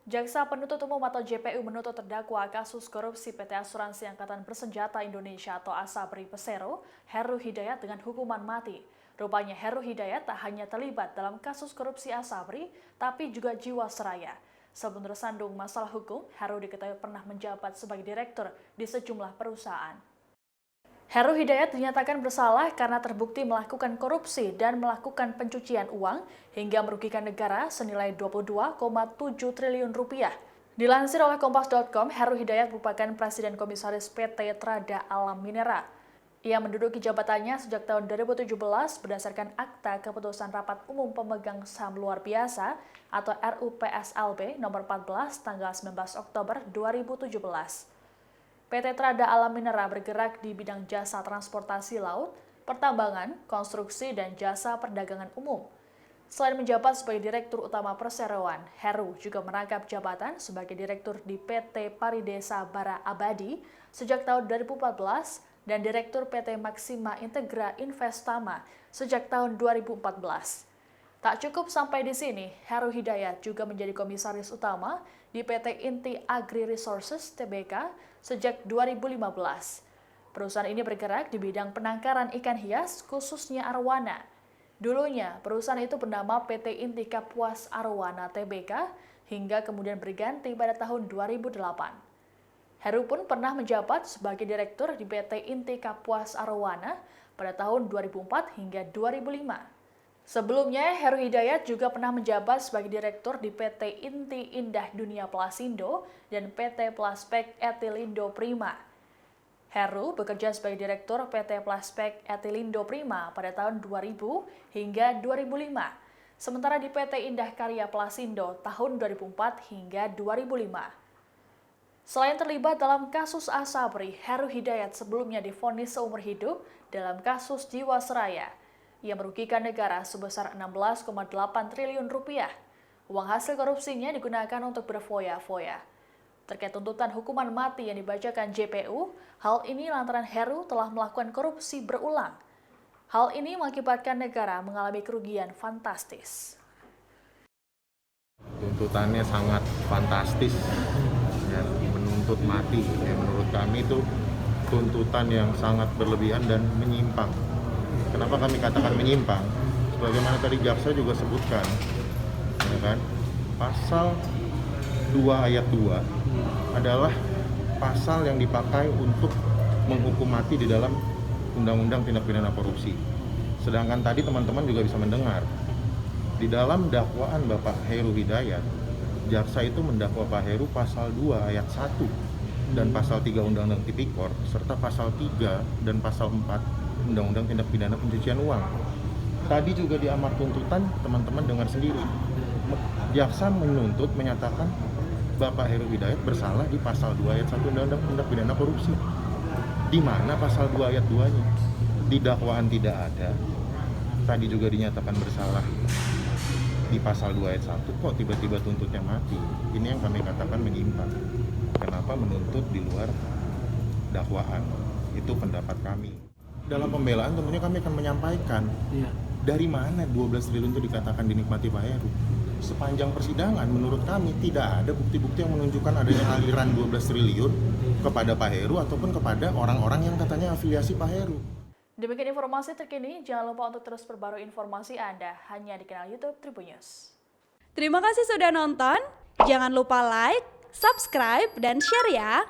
Jaksa Penuntut Umum atau JPU menuntut terdakwa kasus korupsi PT Asuransi Angkatan Bersenjata Indonesia atau Asabri Persero, Heru Hidayat dengan hukuman mati. Rupanya Heru Hidayat tak hanya terlibat dalam kasus korupsi Asabri, tapi juga Jiwasraya. Sebelum tersandung masalah hukum, Heru diketahui pernah menjabat sebagai direktur di sejumlah perusahaan. Heru Hidayat dinyatakan bersalah karena terbukti melakukan korupsi dan melakukan pencucian uang hingga merugikan negara senilai 22,7 triliun rupiah. Dilansir oleh Kompas.com, Heru Hidayat merupakan Presiden Komisaris PT Trada Alam Minera. Ia menduduki jabatannya sejak tahun 2017 berdasarkan Akta Keputusan Rapat Umum Pemegang Saham Luar Biasa atau RUPSLB nomor 14 tanggal 19 Oktober 2017. PT Trada Alam Minera bergerak di bidang jasa transportasi laut, pertambangan, konstruksi, dan jasa perdagangan umum. Selain menjabat sebagai Direktur Utama Perseroan, Heru juga merangkap jabatan sebagai Direktur di PT Paridesa Bara Abadi sejak tahun 2014 dan Direktur PT Maxima Integra Investama sejak tahun 2014. Tak cukup sampai di sini, Heru Hidayat juga menjadi komisaris utama di PT Inti Agri Resources Tbk sejak 2015. Perusahaan ini bergerak di bidang penangkaran ikan hias khususnya arwana. Dulunya, perusahaan itu bernama PT Inti Kapuas Arwana Tbk hingga kemudian berganti pada tahun 2008. Heru pun pernah menjabat sebagai direktur di PT Inti Kapuas Arwana pada tahun 2004 hingga 2005. Sebelumnya, Heru Hidayat juga pernah menjabat sebagai direktur di PT Inti Indah Dunia Plasindo dan PT Plaspek Etilindo Prima. Heru bekerja sebagai direktur PT Plaspek Etilindo Prima pada tahun 2000 hingga 2005, sementara di PT Indah Karya Plasindo tahun 2004 hingga 2005. Selain terlibat dalam kasus Asabri, Heru Hidayat sebelumnya divonis seumur hidup dalam kasus Jiwasraya. Ia merugikan negara sebesar 16,8 triliun rupiah. Uang hasil korupsinya digunakan untuk berfoya-foya. Terkait tuntutan hukuman mati yang dibacakan JPU, hal ini lantaran Heru telah melakukan korupsi berulang. Hal ini mengakibatkan negara mengalami kerugian fantastis. Tuntutannya sangat fantastis, ya, menuntut mati. Ya, menurut kami itu tuntutan yang sangat berlebihan dan menyimpang. Kenapa kami katakan menyimpang? Sebagaimana tadi jaksa juga sebutkan, ya kan? Pasal 2 ayat 2 adalah pasal yang dipakai untuk menghukum mati di dalam Undang-Undang Tindak Pidana Korupsi. Sedangkan tadi teman-teman juga bisa mendengar, di dalam dakwaan Bapak Heru Hidayat, jaksa itu mendakwa Pak Heru pasal 2 ayat 1 dan pasal 3 Undang-Undang Tipikor serta pasal 3 dan pasal 4 Undang-Undang Tindak Pidana Pencucian Uang. Tadi juga di amar tuntutan, teman-teman dengar sendiri. Jaksa menyatakan Bapak Heru Hidayat bersalah di pasal 2 ayat 1 Undang-Undang Tindak Pidana Korupsi. Di mana pasal 2 ayat 2-nya? Di dakwaan tidak ada. Tadi juga dinyatakan bersalah di pasal 2 ayat 1, kok tiba-tiba tuntutnya mati? Ini yang kami katakan menyimpang. Kenapa menuntut di luar dakwaan? Itu pendapat kami. Dalam pembelaan tentunya kami akan menyampaikan dari mana 12 triliun itu dikatakan dinikmati Pak Heru. Sepanjang persidangan menurut kami tidak ada bukti-bukti yang menunjukkan adanya aliran 12 triliun kepada Pak Heru ataupun kepada orang-orang yang katanya afiliasi Pak Heru. Demikian informasi terkini, jangan lupa untuk terus perbarui informasi Anda hanya di kanal YouTube Tribun News. Terima kasih sudah nonton, jangan lupa like, subscribe, dan share ya!